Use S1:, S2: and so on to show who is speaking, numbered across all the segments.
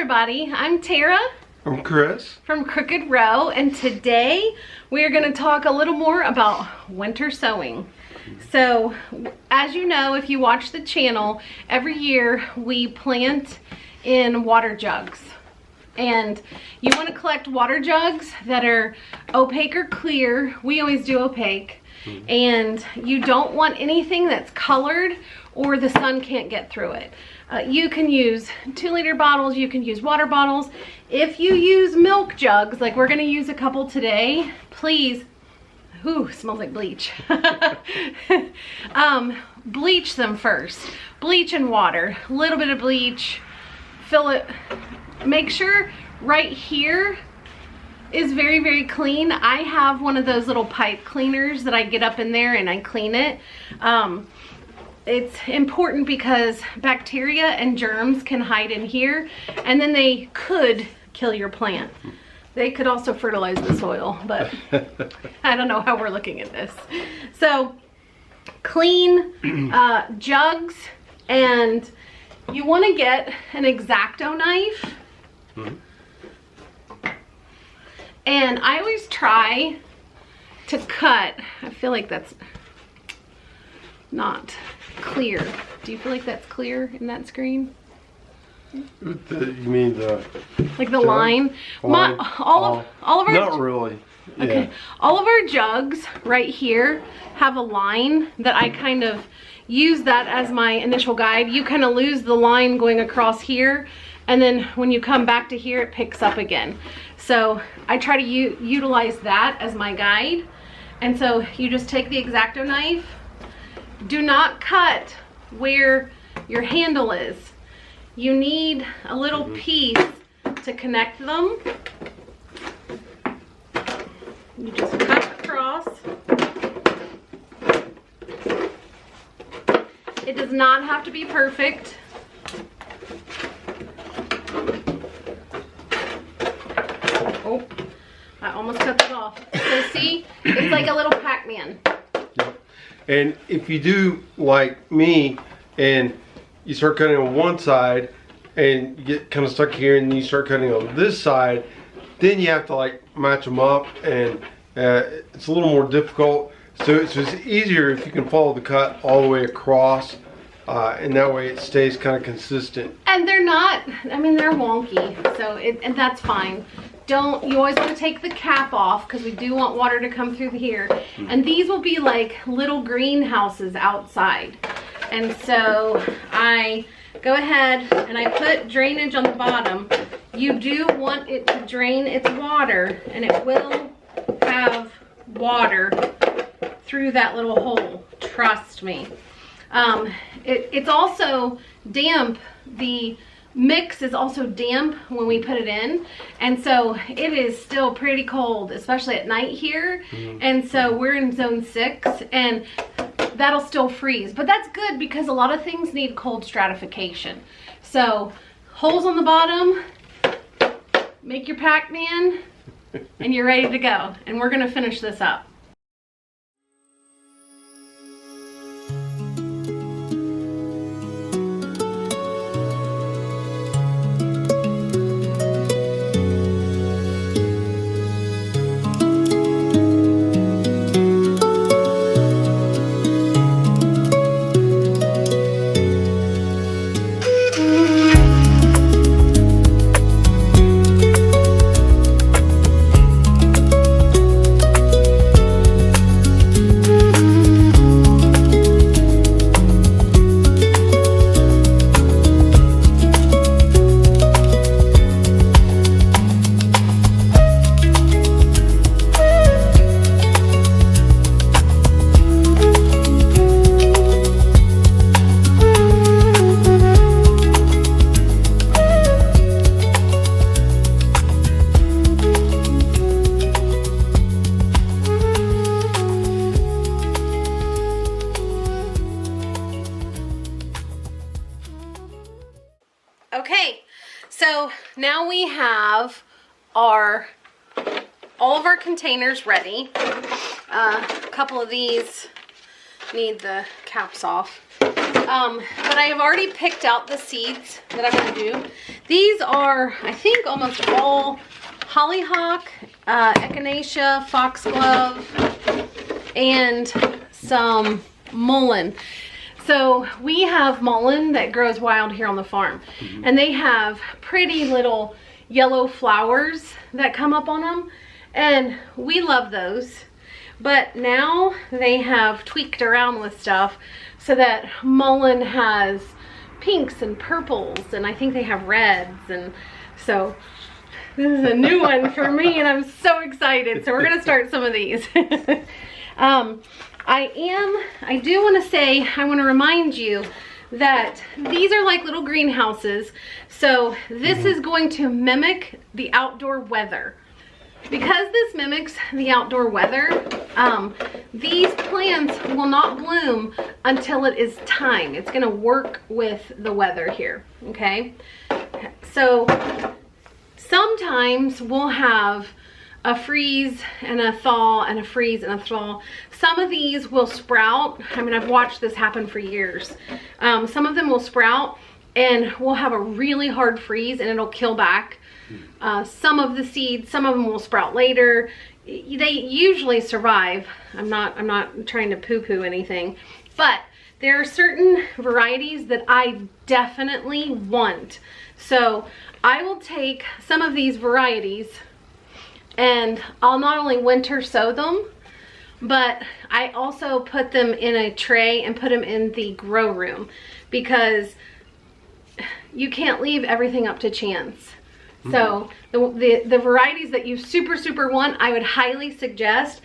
S1: everybody, I'm Tara.
S2: I'm Chris.
S1: From Crooked Row, and today we are going to talk a little more about winter sowing. So, as you know, if you watch the channel, every year we plant in water jugs. And you want to collect water jugs that are opaque or clear. We always do opaque. And you don't want anything that's colored or the sun can't get through it. You can use 2-liter bottles, you can use water bottles. If you use milk jugs, like we're gonna use a couple today, please, ooh, smells like bleach. Bleach them first. Bleach and water, a little bit of bleach, fill it, make sure right here is very, very clean. I have one of those little pipe cleaners that I get up in there and I clean it. It's important because bacteria and germs can hide in here and then they could kill your plant. They could also fertilize the soil, but I don't know how we're looking at this. So clean jugs, and you want to get an X-Acto knife. And I always try to cut, I feel like that's not clear. Do you feel like that's clear in that screen?
S2: You mean the...
S1: Like the line? All of our...
S2: Not really. Yeah.
S1: Okay. All of our jugs right here have a line that I kind of use that as my initial guide. You kind of lose the line going across here, and then when you come back to here, it picks up again. So I try to utilize that as my guide. And so you just take the X-Acto knife. Do not cut where your handle is. You need a little piece to connect them. You just cut across. It does not have to be perfect. Oh, I almost cut that off. So see, it's like a little Pac-Man.
S2: Yep. And if you do like me and you start cutting on one side and you get kind of stuck here and you start cutting on this side, then you have to like match them up, and it's a little more difficult. So it's easier if you can follow the cut all the way across, and that way it stays kind of consistent. And
S1: they're not, I mean, they're wonky, so and that's fine. You always want to take the cap off because we do want water to come through here. And these will be like little greenhouses outside. And so I go ahead and I put drainage on the bottom. You do want it to drain its water, and it will have water through that little hole. Trust me. It's also damp. The mix is also damp when we put it in, and so it is still pretty cold, especially at night here. And so we're in zone 6 and that'll still freeze, but that's good because a lot of things need cold stratification. So holes on the bottom, make your Pac-Man, and you're ready to go. And we're gonna finish this up. Okay, so now we have all of our containers ready. A couple of these need the caps off. But I have already picked out the seeds that I'm going to do. These are, I think, almost all hollyhock, echinacea, foxglove, and some mullein. So we have mullein that grows wild here on the farm, and they have pretty little yellow flowers that come up on them, and we love those. But now they have tweaked around with stuff so that mullein has pinks and purples, and I think they have reds, and so this is a new one for me, and I'm so excited. So we're gonna start some of these. I do want to say, I want to remind you that these are like little greenhouses. So this is going to mimic the outdoor weather. Because this mimics the outdoor weather, these plants will not bloom until it is time. It's gonna work with the weather here, okay? So sometimes we'll have a freeze and a thaw and a freeze and a thaw. Some of these will sprout. I mean, I've watched this happen for years. Some of them will sprout and we'll have a really hard freeze and it'll kill back. Some of the seeds, some of them will sprout later. They usually survive. I'm not trying to poo-poo anything, but there are certain varieties that I definitely want. So I will take some of these varieties and I'll not only winter sow them, but I also put them in a tray and put them in the grow room, because you can't leave everything up to chance. So the varieties that you super want, I would highly suggest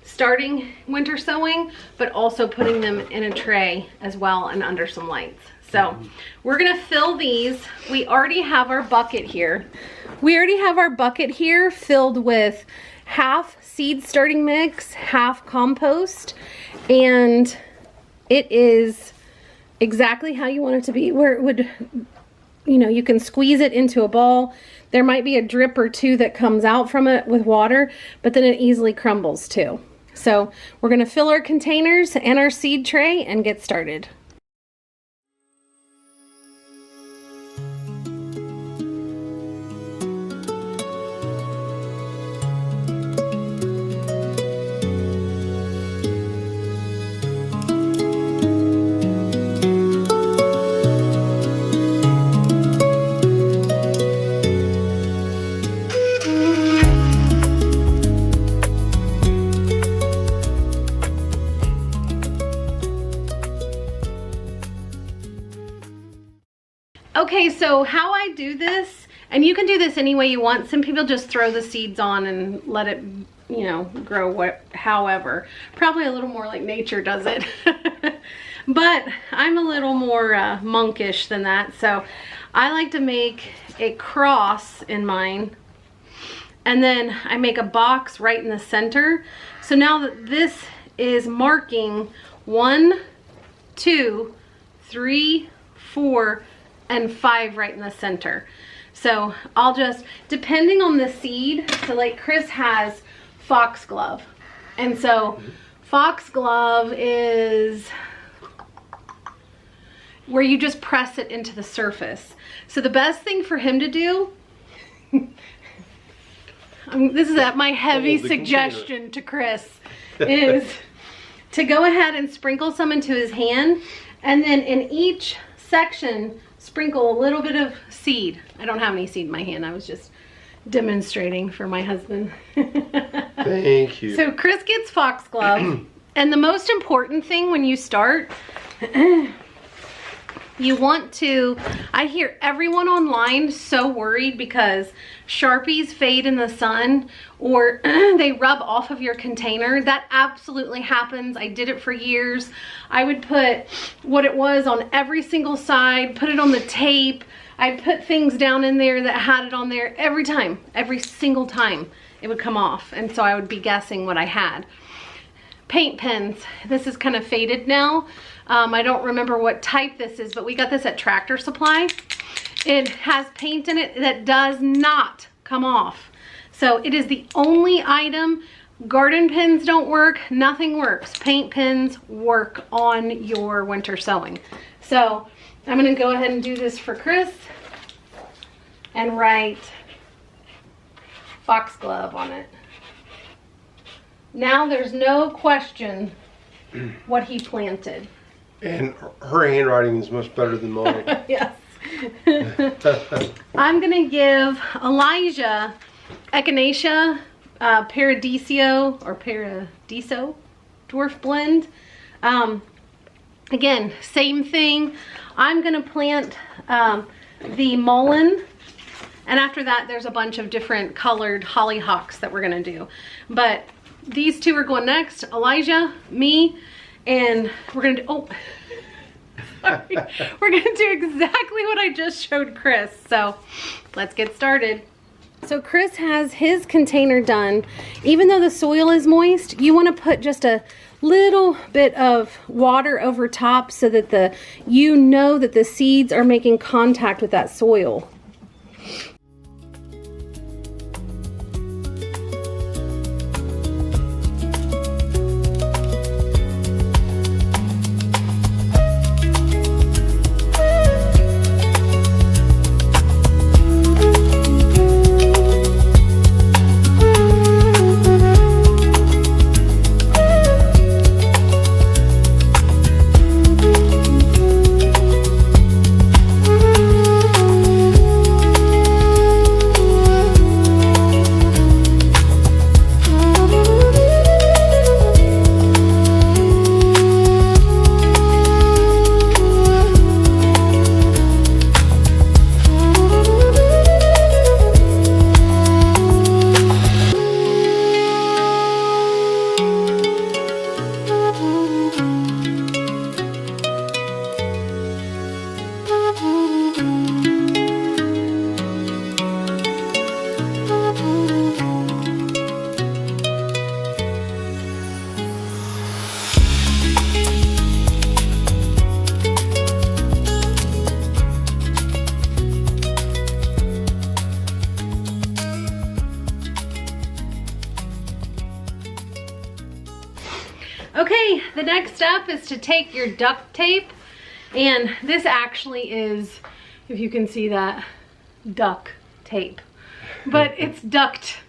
S1: starting winter sowing, but also putting them in a tray as well and under some lights. So we're gonna fill these. We already have our bucket here. We already have our bucket here filled with half seed starting mix, half compost, and it is exactly how you want it to be, where it would, you know, you can squeeze it into a ball. There might be a drip or two that comes out from it with water, but then it easily crumbles too. So we're gonna fill our containers and our seed tray and get started. Okay, so how I do this, and you can do this any way you want. Some people just throw the seeds on and let it, you know, grow however. Probably a little more like nature does it. But I'm a little more monkish than that. So I like to make a cross in mine. And then I make a box right in the center. So now that this is marking 1, 2, 3, 4, and 5 right in the center. So I'll just, depending on the seed, so like Chris has foxglove. And so foxglove is where you just press it into the surface. So the best thing for him to do, this is my heavy suggestion to Chris, is to go ahead and sprinkle some into his hand, and then in each section, sprinkle a little bit of seed. I don't have any seed in my hand. I was just demonstrating for my husband.
S2: Thank you.
S1: So Chris gets foxglove. And the most important thing when you start, you want to, I hear everyone online so worried because Sharpies fade in the sun or they rub off of your container. That absolutely happens. I did it for years. I would put what it was on every single side, put it on the tape. I'd put things down in there that had it on there every time, every single time it would come off. And so I would be guessing what I had. Paint pens. This is kind of faded now. I don't remember what type this is, but we got this at Tractor Supply. It has paint in it that does not come off. So it is the only item Garden pins don't work, nothing works. Paint pins work on your winter sowing. So I'm gonna go ahead and do this for Chris and write foxglove on it. Now there's no question what he planted.
S2: And her handwriting is much better than mine.
S1: Yes. I'm gonna give Elijah Echinacea Paradiso or Paradiso dwarf blend. Again, same thing. I'm gonna plant the mullein, and after that there's a bunch of different colored hollyhocks that we're gonna do. But these two are going next, Elijah, me, and we're gonna do, oh, sorry. We're gonna do exactly what I just showed Chris. So let's get started. So Chris has his container done. Even though the soil is moist, you want to put just a little bit of water over top so that you know that the seeds are making contact with that soil. Okay, the next step is to take your duct tape, and this actually is, if you can see that, duck tape. But it's duct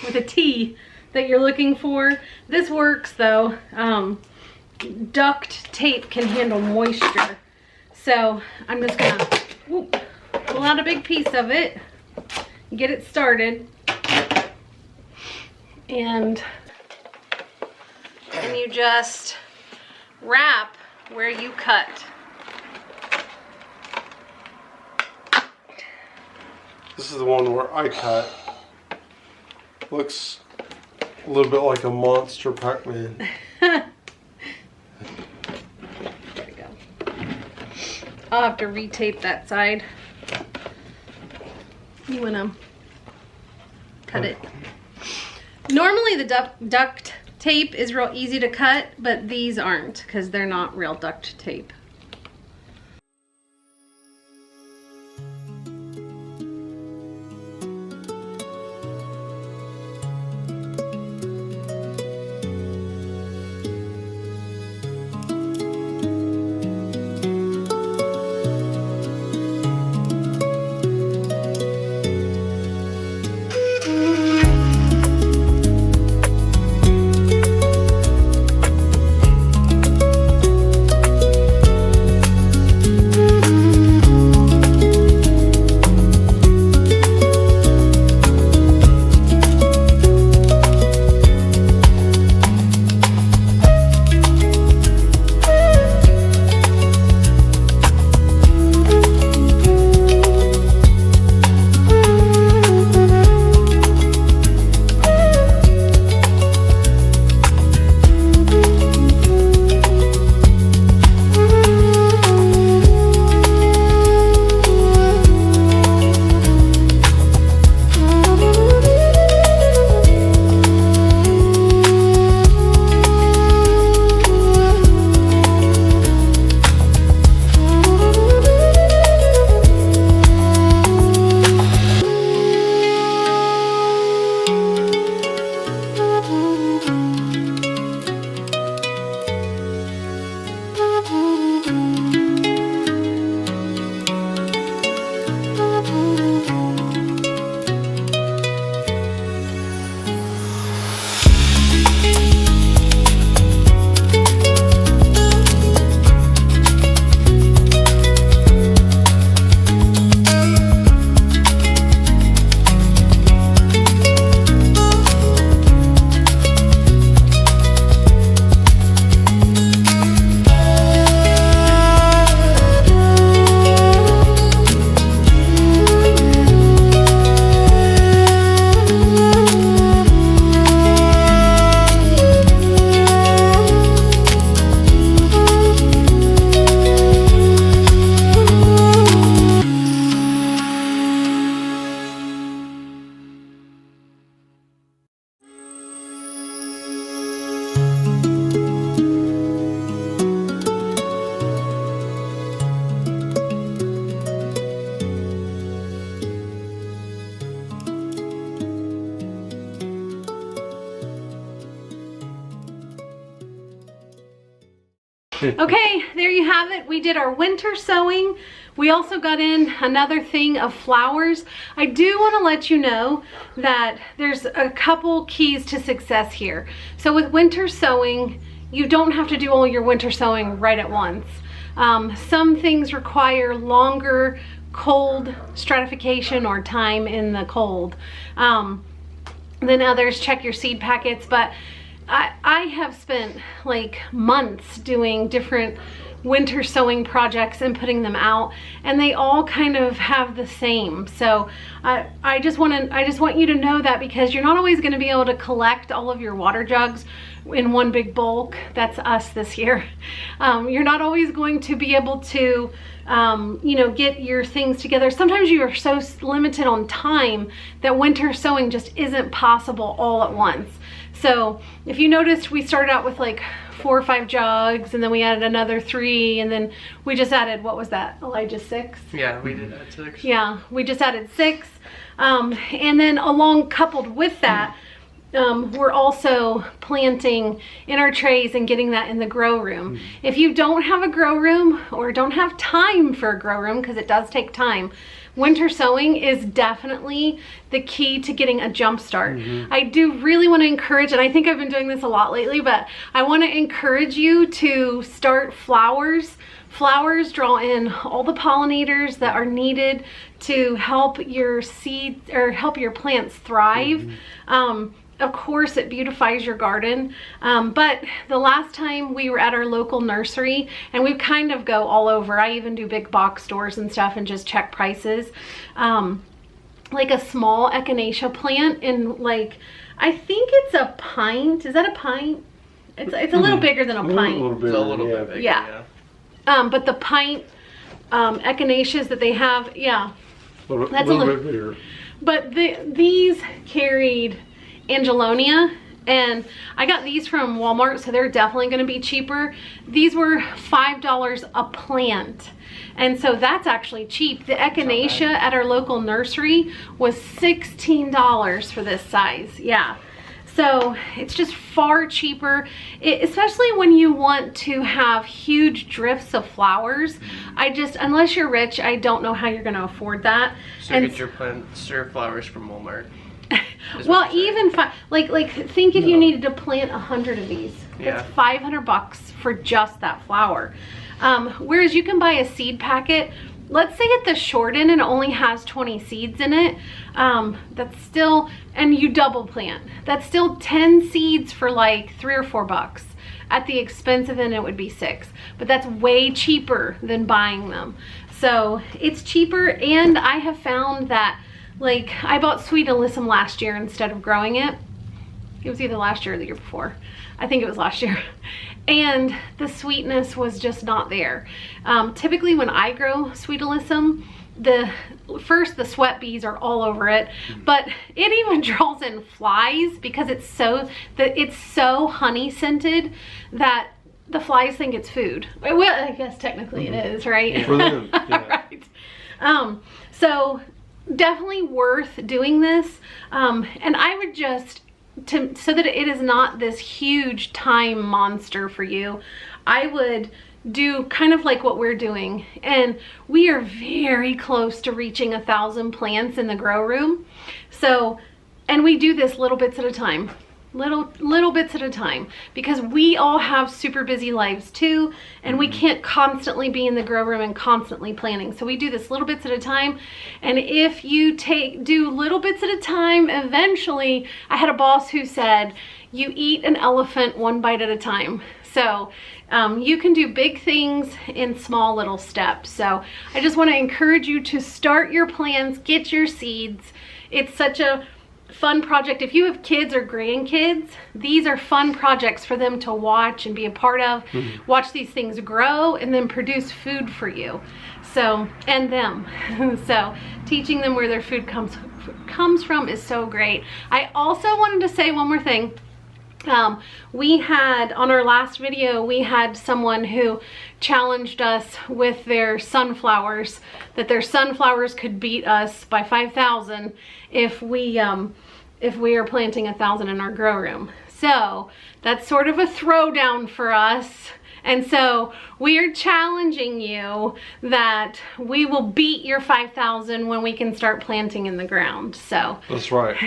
S1: with a T that you're looking for. This works though. Duct tape can handle moisture. So I'm just gonna pull out a big piece of it, get it started, and you just wrap where you cut.
S2: This is the one where I cut. Looks a little bit like a monster Pac-Man.
S1: There we go. I'll have to retape that side. You wanna cut it. Normally the duct tape is real easy to cut, but these aren't because they're not real duct tape. Okay, there you have it. We did our winter sowing. We also got in another thing of flowers. I do want to let you know that there's a couple keys to success here. So with winter sowing, you don't have to do all your winter sowing right at once. Some things require longer cold stratification or time in the cold than others. Check your seed packets, but I have spent like months doing different winter sowing projects and putting them out, and they all kind of have the same. So I just want you to know that, because you're not always going to be able to collect all of your water jugs in one big bulk. That's us this year. You're not always going to be able to you know, get your things together. Sometimes you are so limited on time that winter sowing just isn't possible all at once. So if you noticed, we started out with like 4 or 5 jugs, and then we added another 3, and then we just added, what was that, Elijah, 6?
S3: Yeah, we did add 6.
S1: Yeah, we just added 6. And then coupled with that, we're also planting in our trays and getting that in the grow room. If you don't have a grow room or don't have time for a grow room, because it does take time, winter sowing is definitely the key to getting a jump start. I do really want to encourage, and I think I've been doing this a lot lately, but I want to encourage you to start flowers. Flowers draw in all the pollinators that are needed to help your seeds or help your plants thrive. Of course, it beautifies your garden, but the last time we were at our local nursery, and we kind of go all over. I even do big box stores and stuff and just check prices. Like a small echinacea plant in, like, I think it's a pint. Is that a pint? It's a little bigger than a pint.
S3: It's a little bit bigger,
S1: yeah. But the pint echinaceas that they have, yeah, that's a little
S2: bit bigger.
S1: But these carried Angelonia, and I got these from Walmart, so they're definitely going to be cheaper. These were $5 a plant, and so that's actually cheap. The echinacea at our local nursery was $16 for this size. Yeah, so it's just far cheaper, especially when you want to have huge drifts of flowers. Unless you're rich, I don't know how you're going to afford that.
S3: So get your stir flowers from Walmart.
S1: Well, even think if you needed to plant 100 of these, that's $500 for just that flower. Whereas you can buy a seed packet. Let's say at the short end, and it only has 20 seeds in it. That's still, and you double plant. That's still 10 seeds for like $3 or $4. At the expensive end, it would be 6, but that's way cheaper than buying them. So it's cheaper, and I have found that, like, I bought sweet alyssum last year instead of growing it. It was either last year or the year before. I think it was last year. And the sweetness was just not there. Typically when I grow sweet alyssum, the sweat bees are all over it, but it even draws in flies because it's so honey scented that the flies think it's food. Well, I guess technically it is, right?
S2: For them, yeah.
S1: Right. So definitely worth doing this, and I would just, so that it is not this huge time monster for you, I would do kind of like what we're doing, and we are very close to reaching 1,000 plants in the grow room. So, and we do this little bits at a time. Little bits at a time, because we all have super busy lives too, and we can't constantly be in the grow room and constantly planting. So we do this little bits at a time, and if you do little bits at a time, eventually, I had a boss who said, you eat an elephant 1 bite at a time. So you can do big things in small little steps. So I just want to encourage you to start your plans, get your seeds. It's such a fun project. If you have kids or grandkids, these are fun projects for them to watch and be a part of. Watch these things grow and then produce food for you. So, and them. So teaching them where their food comes from is so great. I also wanted to say one more thing. We had, on our last video, we had someone who challenged us with their sunflowers, that their sunflowers could beat us by 5,000 if we are planting 1,000 in our grow room. So that's sort of a throwdown for us, And so we're challenging you that we will beat your 5,000 when we can start planting in the ground. So
S2: That's right.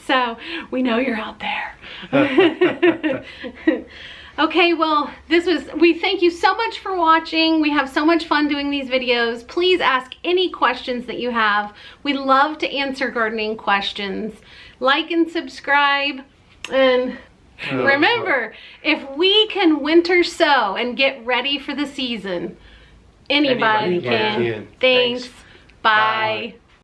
S1: so we know you're out there. Okay, well, we thank you so much for watching. We have so much fun doing these videos. Please ask any questions that you have. We love to answer gardening questions. Like and subscribe. And remember, if we can winter sow and get ready for the season, anybody can. Thanks. Bye.